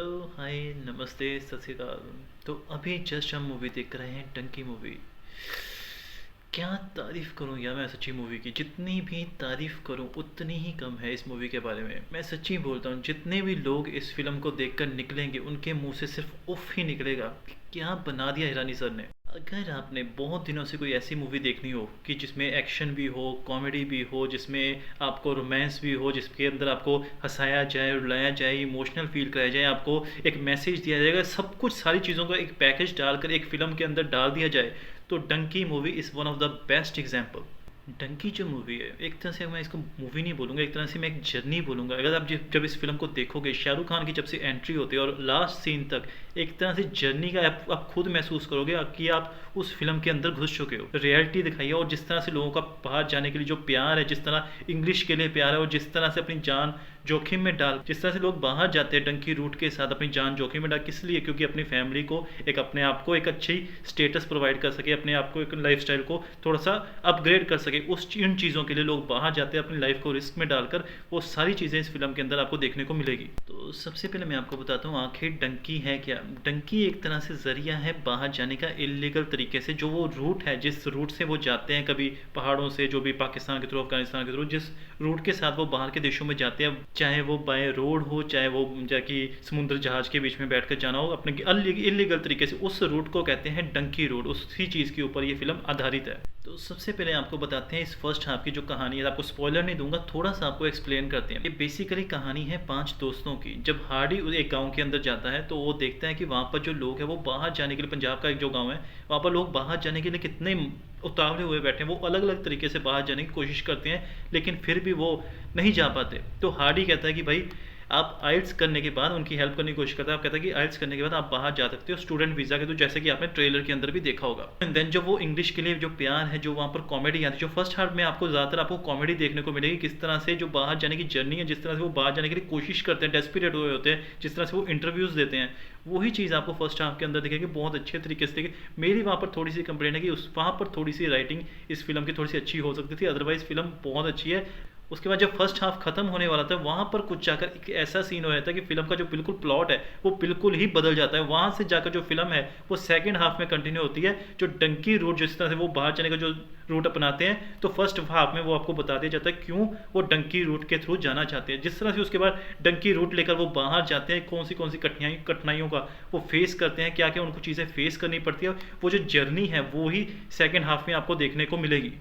Hello, हाय, नमस्ते, सत श्री अकाल। तो अभी जस्ट हम मूवी देख रहे हैं, डंकी मूवी। क्या तारीफ़ करूं यार मैं सच्ची मूवी की, जितनी भी तारीफ़ करूं उतनी ही कम है इस मूवी के बारे में। मैं सच्ची बोलता हूं, जितने भी लोग इस फिल्म को देखकर निकलेंगे उनके मुंह से सिर्फ उफ ही निकलेगा कि क्या बना दिया हिरानी सर ने। अगर आपने बहुत दिनों से कोई ऐसी मूवी देखनी हो कि जिसमें एक्शन भी हो, कॉमेडी भी हो, जिसमें आपको रोमांस भी हो, जिसके अंदर आपको हंसाया जाए, रुलाया जाए, इमोशनल फील कराया जाए, आपको एक मैसेज दिया जाएगा, सब कुछ सारी चीज़ों का एक पैकेज डालकर एक फ़िल्म के अंदर डाल दिया जाए, तो Dunki movie is one of the best example. Dunki जो मूवी है, एक तरह से मैं इसको मूवी नहीं बोलूँगा, एक तरह से मैं एक जर्नी बोलूँगा। अगर आप जब इस फिल्म को देखोगे, शाहरुख खान की जब से एंट्री होती है और लास्ट सीन तक, एक तरह से जर्नी का आप खुद महसूस करोगे कि आप उस फिल्म के अंदर घुस चुके हो। रियलिटी दिखाई है, और जिस तरह से लोगों का बाहर जाने के लिए जो प्यार है, जिस तरह इंग्लिश के लिए प्यार है, और जिस तरह से अपनी जान जोखिम में डाल, जिस तरह से लोग बाहर जाते हैं डंकी रूट के साथ अपनी जान जोखिम में डाल, किस लिए? क्योंकि अपनी फैमिली को, एक अपने आप को एक अच्छी स्टेटस प्रोवाइड कर सके, अपने आप को एक लाइफस्टाइल को थोड़ा सा अपग्रेड कर सके, इन चीज़ों के लिए लोग बाहर जाते हैं अपनी लाइफ को रिस्क में डालकर। वो सारी चीज़ें इस फिल्म के अंदर आपको देखने को मिलेगी। तो सबसे पहले मैं आपको बताता हूँ आखिर डंकी है क्या। डंकी एक तरह से जरिया है बाहर जाने का, इलीगल तरीके से। जो वो रूट है, जिस रूट से वो जाते हैं, कभी पहाड़ों से, जो भी पाकिस्तान के थ्रू, अफगानिस्तान के थ्रू, जिस रूट के साथ वो बाहर के देशों में जाते हैं, चाहे वो बाय रोड हो, चाहे वो जाकि समुद्र जहाज के बीच में बैठकर जाना हो अपने इलीगल तरीके से, उस रूट को कहते हैं डंकी रोड। उसी चीज़ के ऊपर ये फिल्म आधारित है। तो सबसे पहले आपको बताते हैं इस फर्स्ट हाफ की जो कहानी है। आपको स्पॉइलर नहीं दूंगा, थोड़ा सा आपको एक्सप्लेन करते हैं। ये बेसिकली कहानी है 5 दोस्तों की। जब हार्डी एक गांव के अंदर जाता है तो वो देखता है कि वहाँ पर जो लोग हैं वो बाहर जाने के लिए, पंजाब का एक जो गांव है, वहाँ पर लोग बाहर जाने के लिए कितने उतावले हुए बैठे हैं। वो अलग अलग तरीके से बाहर जाने की कोशिश करते हैं, लेकिन फिर भी वो नहीं जा पाते। तो हार्डी कहता है कि भाई, आप आइल्स करने के बाद उनकी हेल्प करने की कोशिश करता है। आप कहता है कि आइल्स करने के बाद आप बाहर जा सकते हो स्टूडेंट वीज़ा के, तो जैसे कि आपने ट्रेलर के अंदर भी देखा होगा। एंड देन जब वो इंग्लिश के लिए जो प्यार है, जो वहाँ पर कॉमेडी आती है, जो फर्स्ट हाफ में आपको ज़्यादातर आपको कॉमेडी देखने को मिलेगी, किस तरह से जो बाहर जाने की जर्नी है, जिस तरह से वो बाहर जाने के लिए कोशिश करते हैं, डेस्परेट हुए होते हैं, जिस तरह से वो इंटरव्यूज़ देते हैं, वही चीज़ आपको फर्स्ट हाफ के अंदर दिखेगी बहुत अच्छे तरीके से। देखिए, मेरी वहाँ पर थोड़ी सी कंप्लेंट है कि वहाँ पर थोड़ी सी राइटिंग इस फिल्म की थोड़ी सी अच्छी हो सकती थी, अदरवाइज फिल्म बहुत अच्छी है। उसके बाद जब फर्स्ट हाफ खत्म होने वाला था, वहाँ पर कुछ जाकर एक ऐसा सीन हो जाता है कि फिल्म का जो बिल्कुल प्लॉट है वो बिल्कुल ही बदल जाता है। वहाँ से जाकर जो फिल्म है वो सेकंड हाफ में कंटिन्यू होती है। जो डंकी रूट, जिस तरह से वो बाहर जाने का जो रूट अपनाते हैं, तो फर्स्ट हाफ में वो आपको बता दिया जाता है क्यों वो डंकी रूट के थ्रू जाना चाहते हैं। जिस तरह से उसके बाद डंकी रूट लेकर वो बाहर जाते हैं, कौन सी कठिनाइयों का वो फेस करते हैं, क्या क्या उनको चीज़ें फेस करनी पड़ती है, वो जो जर्नी है वो ही सेकेंड हाफ में आपको देखने को मिलेगी।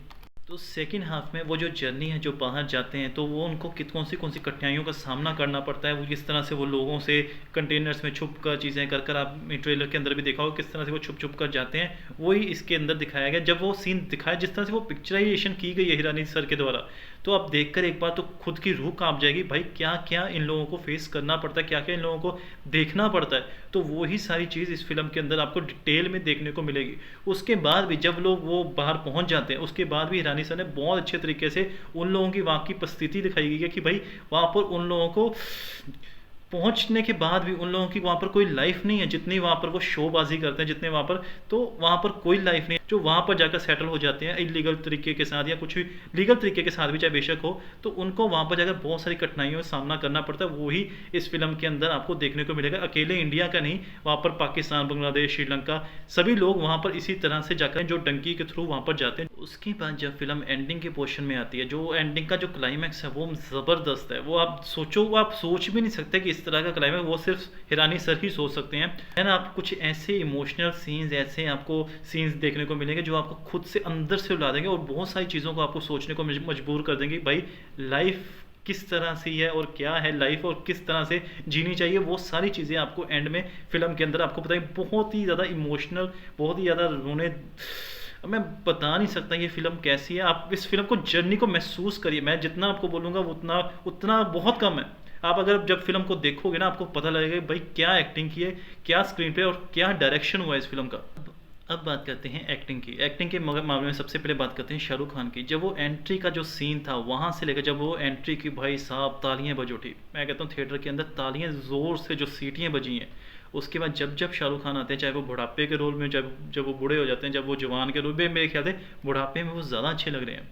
तो सेकेंड हाफ में वो जो जर्नी है, जो बाहर जाते हैं, तो वो उनको कौन सी कठिनाइयों का सामना करना पड़ता है, वो किस तरह से वो लोगों से कंटेनर्स में छुप कर चीज़ें कर कर, आप ट्रेलर के अंदर भी देखा हो किस तरह से वो छुप छुप कर जाते हैं, वही इसके अंदर दिखाया गया। जब वो सीन दिखाया, जिस तरह से वो पिक्चराइजेशन की गई है हिरानी सर के द्वारा, तो आप देखकर एक बार तो खुद की रूह कांप जाएगी। भाई, क्या क्या इन लोगों को फेस करना पड़ता है, क्या क्या इन लोगों को देखना पड़ता है। तो वही सारी चीज़ इस फिल्म के अंदर आपको डिटेल में देखने को मिलेगी। उसके बाद भी जब लोग वो बाहर पहुंच जाते हैं, उसके बाद भी हिरानी सर ने बहुत अच्छे तरीके से उन लोगों की वहाँ की परिस्थिति दिखाई गई है कि भाई, वहाँ पर उन लोगों को पहुंचने के बाद भी उन लोगों की वहाँ पर कोई लाइफ नहीं है। जितनी वहाँ पर वो शोबाजी करते हैं, जितने वहाँ पर, तो वहाँ पर कोई लाइफ नहीं है। जो वहाँ पर जाकर सेटल हो जाते हैं इलीगल तरीके के साथ, या कुछ भी लीगल तरीके के साथ भी चाहे बेशक हो, तो उनको वहाँ पर जाकर बहुत सारी कठिनाइयों का सामना करना पड़ता है। वही इस फिल्म के अंदर आपको देखने को मिलेगा। अकेले इंडिया का नहीं, वहाँ पर पाकिस्तान, बांग्लादेश, श्रीलंका, सभी लोग वहाँ पर इसी तरह से जाकर जो डंकी के थ्रू वहाँ पर जाते हैं। उसके बाद जब फिल्म एंडिंग के पोर्शन में आती है, जो एंडिंग का जो क्लाइमैक्स है वो ज़बरदस्त है। वो आप सोचो, वो आप सोच भी नहीं सकते कि इस तरह का क्लाइमैक्स वो सिर्फ हिरानी सर ही सोच सकते हैं। है ना, आप कुछ ऐसे इमोशनल सीन्स, ऐसे आपको सीन्स देखने को मिलेंगे जो आपको खुद से अंदर से उला देंगे, और बहुत सारी चीज़ों को आपको सोचने को मजबूर कर देंगे। भाई, लाइफ किस तरह से है और क्या है लाइफ, और किस तरह से जीनी चाहिए, वो सारी चीज़ें आपको एंड में फिल्म के अंदर आपको बताएंगे। बहुत ही ज़्यादा इमोशनल, बहुत ही ज़्यादा रोने, मैं बता नहीं सकता ये फिल्म कैसी है। आप इस फिल्म को, जर्नी को महसूस करिए। मैं जितना आपको बोलूँगा उतना उतना बहुत कम है। आप अगर जब फिल्म को देखोगे ना, आपको पता लगेगा भाई क्या एक्टिंग की है, क्या स्क्रीन पे और क्या डायरेक्शन हुआ है इस फिल्म का। अब बात करते हैं एक्टिंग की। एक्टिंग के मामले में सबसे पहले बात करते हैं शाहरुख खान की। जब वो एंट्री का जो सीन था, वहाँ से लेकर जब वो एंट्री की, भाई साहब तालियां बज उठी। मैं कहता हूँ थिएटर के अंदर तालियां ज़ोर से, जो सीटियाँ बजी हैं। उसके बाद जब जब शाहरुख खान आते हैं, चाहे वो बुढ़ापे के रोल में, जब जब वो बूढ़े हो जाते हैं, जब वो जवान के रोल में, मेरे ख्याल से बुढ़ापे में वो ज़्यादा अच्छे लग रहे हैं।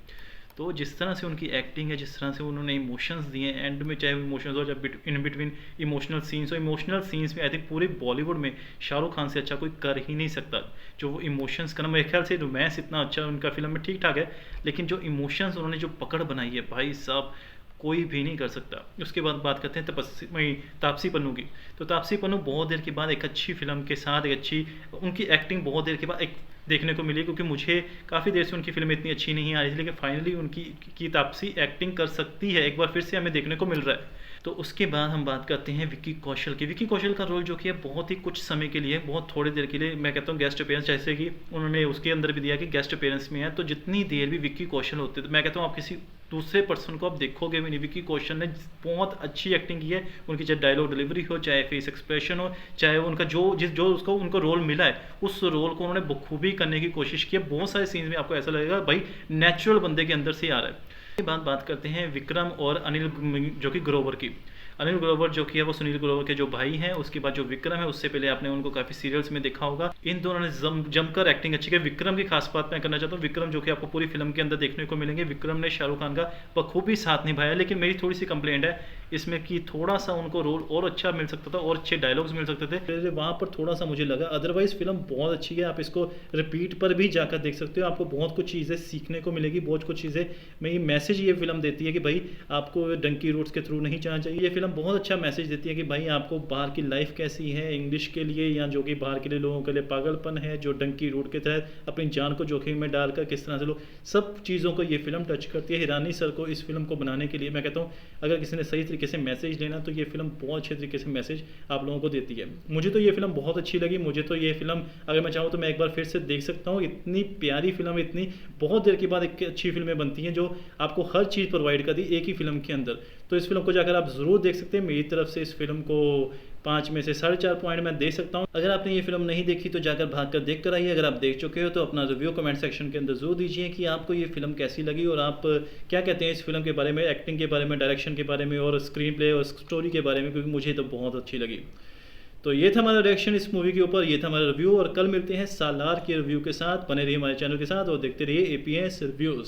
तो जिस तरह से उनकी एक्टिंग है, जिस तरह से उन्होंने इमोशंस दिए एंड में, चाहे इमोशंस हो चाहे इन बिटवीन इमोशनल सीन्स हो, इमोशनल सीन्स में आई थिंक पूरे बॉलीवुड में शाहरुख खान से अच्छा कोई कर ही नहीं सकता। जो वो इमोशंस करना, मेरे ख्याल से रोमांस इतना अच्छा उनका फिल्म में ठीक ठाक है, लेकिन जो इमोशंस उन्होंने जो पकड़ बनाई है भाई साहब, कोई भी नहीं कर सकता। उसके बाद बात करते हैं तापसी पन्नू की। तो तापसी पन्नू बहुत देर के बाद एक अच्छी फिल्म के साथ एक अच्छी, उनकी एक्टिंग बहुत देर के बाद एक देखने को मिली, क्योंकि मुझे काफ़ी देर से उनकी फिल्म इतनी अच्छी नहीं आ रही थी, लेकिन फाइनली उनकी की तापसी एक्टिंग कर सकती है, एक बार फिर से हमें देखने को मिल रहा है। तो उसके बाद हम बात करते हैं विक्की कौशल की। विक्की कौशल का रोल जो कि है बहुत ही कुछ समय के लिए, बहुत थोड़ी देर के लिए, मैं कहता हूँ गेस्ट अपीयरेंस, जैसे कि उन्होंने उसके अंदर भी दिया कि गेस्ट अपीयरेंस में है, तो जितनी देर भी विक्की कौशल होते तो मैं कहता हूँ आप किसी दूसरे पर्सन को आप देखोगे भी नहीं। विक्की कौशल ने बहुत अच्छी एक्टिंग की है, उनकी चाहे डायलॉग डिलीवरी हो, चाहे फेस एक्सप्रेशन हो, चाहे उनका जो उसको उनको रोल मिला है, उस रोल को उन्होंने बखूबी करने की कोशिश की है। बहुत सारे सीन्स में आपको ऐसा लगेगा भाई नेचुरल बंदे के अंदर से आ रहा है। उसके बाद बात करते हैं विक्रम और अनिल जो कि ग्रोवर की। अनिल ग्रोवर जो कि है वो सुनील ग्रोवर के जो भाई हैं। उसके बाद जो विक्रम है, उससे पहले आपने उनको काफ़ी सीरियल्स में देखा होगा। इन दोनों ने जमकर एक्टिंग अच्छी की। विक्रम की खास बात मैं करना चाहता हूँ, विक्रम जो कि आपको पूरी फिल्म के अंदर देखने को मिलेंगे, विक्रम ने शाहरुख खान का बखूबी साथ निभाया, लेकिन मेरी थोड़ी सी कंप्लेंट है इसमें कि थोड़ा सा उनको रोल और अच्छा मिल सकता था और अच्छे डायलॉग्स मिल सकते थे, वहाँ पर थोड़ा सा मुझे लगा। अदरवाइज फिल्म बहुत अच्छी है, आप इसको रिपीट पर भी जाकर देख सकते हो, आपको बहुत कुछ चीज़ें सीखने को मिलेगी, बहुत कुछ चीज़ें में ये मैसेज ये फिल्म देती है कि भाई आपको डंकी रूट्स के थ्रू नहीं जाना चाहिए। ये फिल्म बहुत अच्छा मैसेज देती है कि भाई आपको बाहर की लाइफ कैसी है इंग्लिश के लिए, या जो कि बाहर के लिए लोगों के लिए पागलपन है, जो डंकी रूट के तहत अपनी जान को जोखिम में डालकर किस तरह से लोग, सब चीज़ों को ये फिल्म टच करती है। हिरानी सर को इस फिल्म को बनाने के लिए मैं कहता हूँ, अगर किसी ने सही तरीके से मैसेज लेना तो ये फिल्म बहुत अच्छे तरीके से मैसेज आप लोगों को देती है। मुझे तो ये फिल्म बहुत अच्छी लगी। मुझे तो ये फिल्म अगर मैं चाहूँ तो मैं एक बार फिर से देख सकता हूँ। इतनी प्यारी फिल्म, इतनी बहुत देर के बाद एक अच्छी फिल्में बनती हैं जो आपको हर चीज़ प्रोवाइड कर दी एक ही फिल्म के अंदर। तो इस फिल्म को जाकर आप ज़रूर देख सकते हैं। मेरी तरफ से इस फिल्म को 5 में से 4.5 पॉइंट मैं दे सकता हूँ। अगर आपने ये फिल्म नहीं देखी तो जाकर भाग कर देख कर आइए। अगर आप देख चुके हो तो अपना रिव्यू कमेंट सेक्शन के अंदर जरूर दीजिए कि आपको ये फिल्म कैसी लगी और आप क्या कहते हैं इस फिल्म के बारे में, एक्टिंग के बारे में, डायरेक्शन के बारे में और स्क्रीन प्ले और स्टोरी के बारे में, क्योंकि मुझे तो बहुत अच्छी लगी। तो ये था हमारा रिएक्शन इस मूवी के ऊपर, ये था हमारा रिव्यू, और कल मिलते हैं सालार के रिव्यू के साथ। बने रहिए हमारे चैनल के साथ और देखते रहिए APS रिव्यूज़।